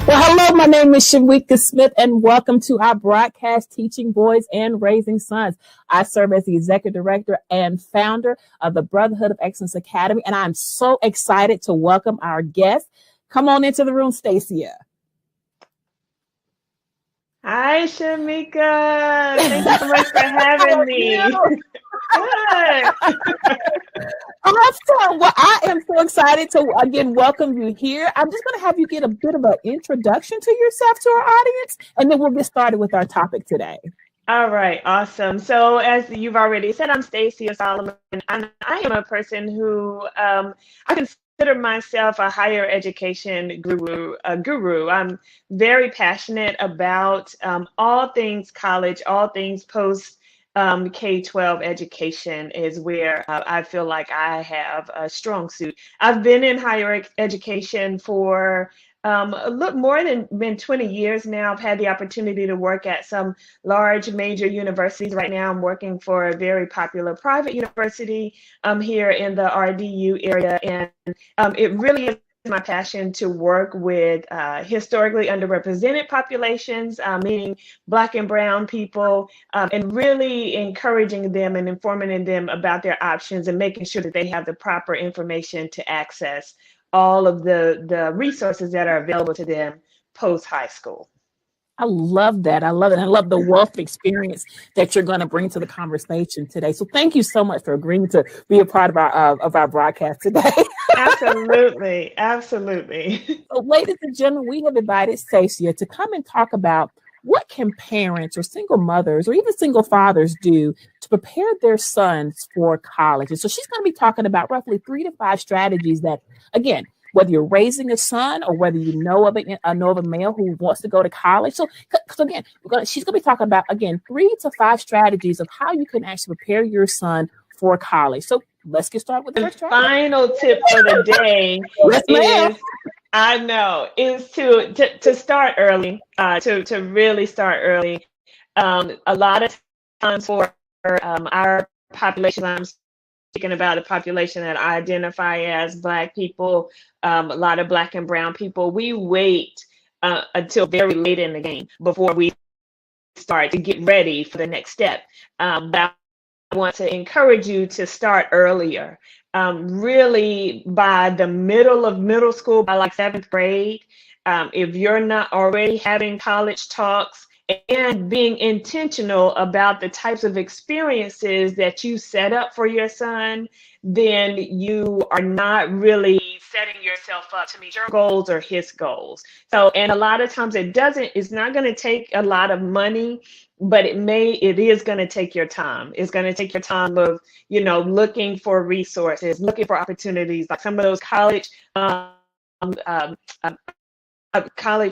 Well, hello, my name is Shamika Smith, and welcome to our broadcast, Teaching Boys and Raising Sons. I serve as the executive director and founder of the Brotherhood of Excellence Academy, and I'm so excited to welcome our guest. Come on into the room, Stacia. Hi, Shamika. Thank you so much for having me. Good. Awesome. Well, I am so excited to again welcome you here. I'm just going to have you get a bit of an introduction to yourself to our audience, and then we'll get started with our topic today. All right, awesome. So as you've already said, I'm Stacia Solomon, and I am a person who I consider myself a higher education guru. I'm very passionate about all things college, all things post K-12 education is where I feel like I have a strong suit. I've been in higher education for a little more than been 20 years now. I've had the opportunity to work at some large major universities. Right now, I'm working for a very popular private university here in the RDU area, and it really is my passion to work with historically underrepresented populations, meaning Black and Brown people, and really encouraging them and informing them about their options and making sure that they have the proper information to access all of the resources that are available to them post high school. I love that. I love it. I love the wealth of experience that you're going to bring to the conversation today. So thank you so much for agreeing to be a part of our broadcast today. Absolutely. Absolutely. So, ladies and gentlemen, we have invited Stacia to come and talk about what can parents or single mothers or even single fathers do to prepare their sons for college. And so she's going to be talking about roughly 3 to 5 strategies that, again, whether you're raising a son or whether you know of a male who wants to go to college. So again, she's going to be talking about, again, 3 to 5 strategies of how you can actually prepare your son for college. So let's get started with the first strategy. Final tip for the day is to start early, to really start early. A lot of times for our population, I'm speaking about a population that I identify as Black people, a lot of Black and Brown people, we wait until very late in the game before we start to get ready for the next step. But I want to encourage you to start earlier. Really by the middle of middle school, by like 7th grade, if you're not already having college talks and being intentional about the types of experiences that you set up for your son, then you are not really setting yourself up to meet your goals or his goals. So, and a lot of times it's not going to take a lot of money, but it is going to take your time. It's going to take your time of, looking for resources, looking for opportunities, like some of those college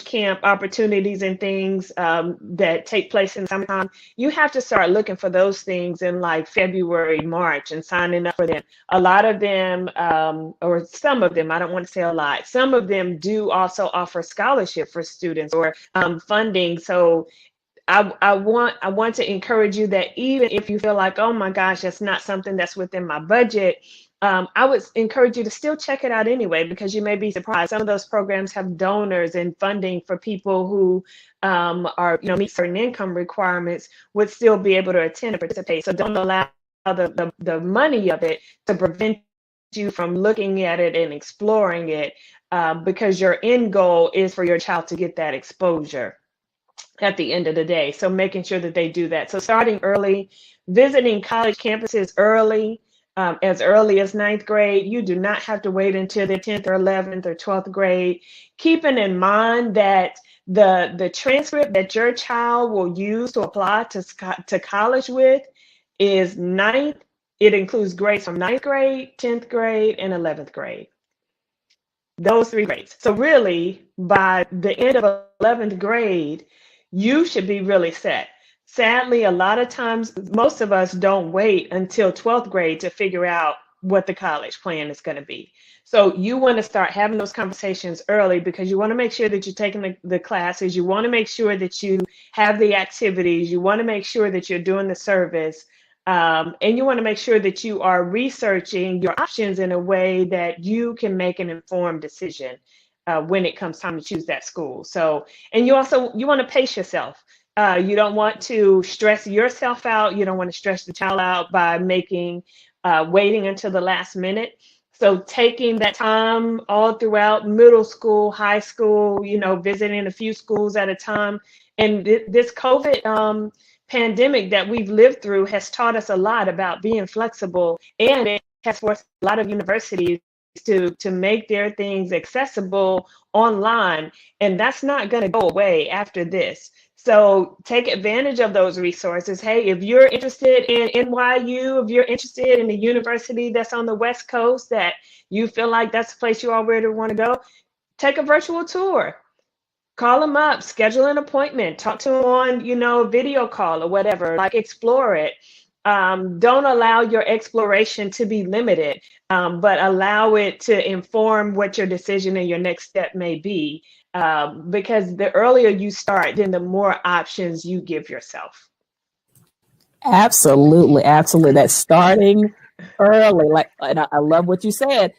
camp opportunities and things that take place in summertime. You have to start looking for those things in like February, March, and signing up for them. A lot of them, or some of them, I don't want to say a lot, some of them do also offer scholarship for students or funding. So I want to encourage you that even if you feel like, oh my gosh, that's not something that's within my budget, I would encourage you to still check it out anyway, because you may be surprised. Some of those programs have donors and funding for people who are, meet certain income requirements, would still be able to attend and participate. So don't allow the money of it to prevent you from looking at it and exploring it, because your end goal is for your child to get that exposure at the end of the day. So making sure that they do that. So starting early, visiting college campuses early, as early as 9th grade. You do not have to wait until the 10th or 11th or 12th grade. Keeping in mind that the transcript that your child will use to apply to college with is 9th. It includes grades from 9th grade, 10th grade, and 11th grade. Those 3 grades. So really, by the end of 11th grade, you should be really set. Sadly, a lot of times, most of us don't wait until 12th grade to figure out what the college plan is going to be. So you want to start having those conversations early, because you want to make sure that you're taking the classes. You want to make sure that you have the activities. You want to make sure that you're doing the service. And you want to make sure that you are researching your options in a way that you can make an informed decision. when it comes time to choose that school. So, and you want to pace yourself. You don't want to stress yourself out. You don't want to stress the child out by waiting until the last minute. So taking that time all throughout middle school, high school, visiting a few schools at a time. And this COVID pandemic that we've lived through has taught us a lot about being flexible, and it has forced a lot of universities to make their things accessible online. And that's not going to go away after this. So take advantage of those resources. Hey, if you're interested in NYU, if you're interested in a university that's on the West Coast that you feel like that's the place you already want to go, take a virtual tour. Call them up, schedule an appointment, talk to them on, video call or whatever, like explore it. Don't allow your exploration to be limited, but allow it to inform what your decision and your next step may be. Because the earlier you start, then the more options you give yourself. Absolutely. That's starting early. And I love what you said.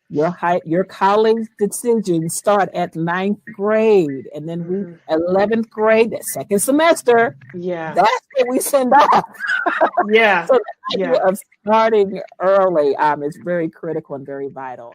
Your college decisions start at 9th grade, and then 11th grade, that second semester. Yeah, that's what we send off. Yeah. So the idea of starting early is very critical and very vital.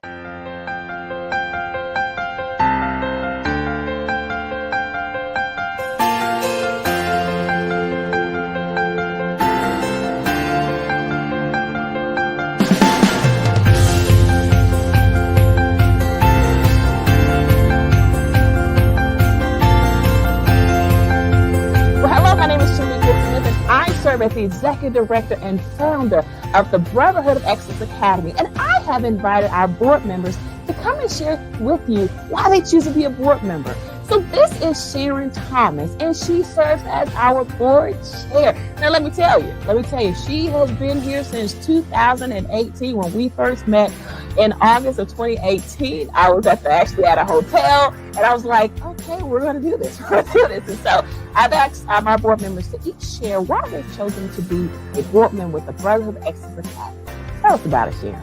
As the executive director and founder of the Brotherhood of Excellence Academy. And I have invited our board members to come and share with you why they choose to be a board member. So this is Sharon Thomas, and she serves as our board chair. Now, let me tell you, she has been here since 2018 when we first met in August of 2018. I was actually at a hotel, and I was like, okay, we're going to do this. And so I've asked my board members to each share why they've chosen to be a board member with the Brotherhood of Excellence Academy. Tell us about it, Sharon.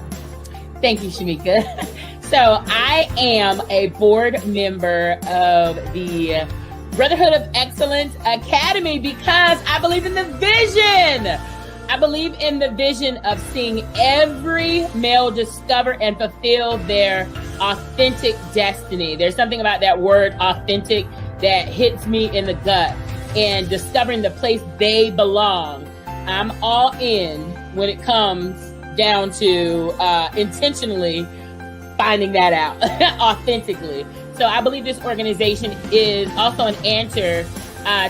Thank you, Shamika. So I am a board member of the Brotherhood of Excellence Academy because I believe in the vision. I believe in the vision of seeing every male discover and fulfill their authentic destiny. There's something about that word authentic that hits me in the gut, and discovering the place they belong. I'm all in when it comes down to intentionally finding that out authentically. So I believe this organization is also an answer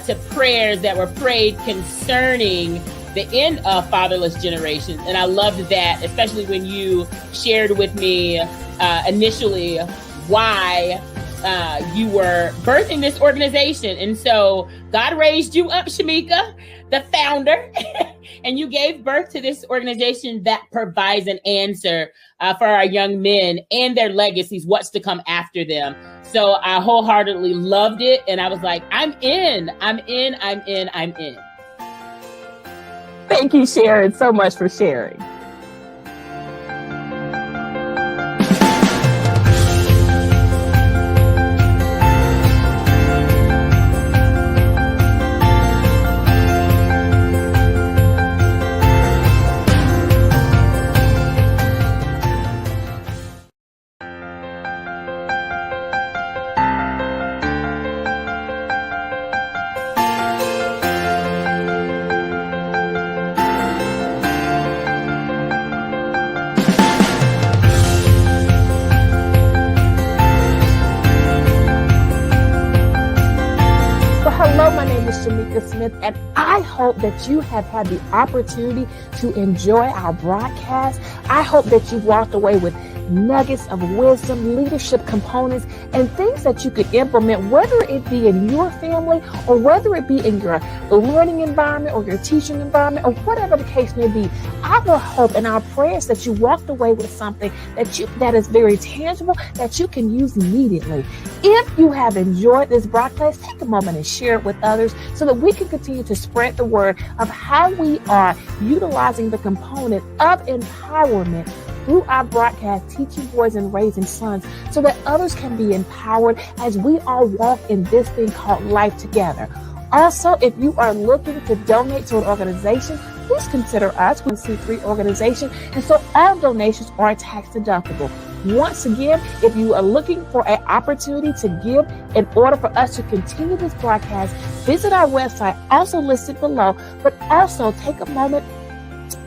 to prayers that were prayed concerning the end of fatherless generations. And I loved that, especially when you shared with me initially why you were birthing this organization. And so God raised you up, Shamika, the founder, and you gave birth to this organization that provides an answer for our young men and their legacies, what's to come after them. So I wholeheartedly loved it. And I was like, I'm in. Thank you, Sharon, so much for sharing. Smith, and I hope that you have had the opportunity to enjoy our broadcast. I hope that you walked away with nuggets of wisdom, leadership components, and things that you could implement, whether it be in your family or whether it be in your learning environment or your teaching environment or whatever the case may be. Our hope and our prayers that you walked away with something that is very tangible that you can use immediately. If you have enjoyed this broadcast, take a moment and share it with others so that we can continue to spread the word of how we are utilizing the component of empowerment through our broadcast, Teaching Boys and Raising Sons, so that others can be empowered as we all walk in this thing called life together. Also, if you are looking to donate to an organization, please consider us. We're a C3 organization, and so all donations are tax deductible. Once again, if you are looking for an opportunity to give in order for us to continue this broadcast, visit our website, also listed below, but also take a moment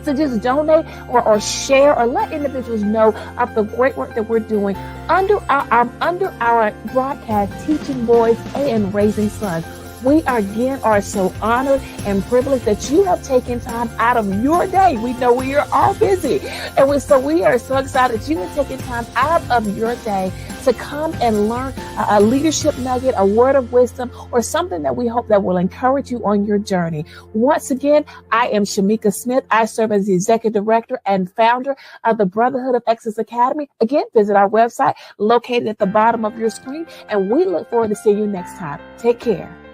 to just donate or share or let individuals know of the great work that we're doing under our broadcast, Teaching Boys and Raising Sons. We are so honored and privileged that you have taken time out of your day. We know we are all busy. And we are so excited that you have taken time out of your day to come and learn a leadership nugget, a word of wisdom, or something that we hope that will encourage you on your journey. Once again, I am Shamika Smith. I serve as the Executive Director and founder of the Brotherhood of Excellence Academy. Again, visit our website located at the bottom of your screen, and we look forward to seeing you next time. Take care.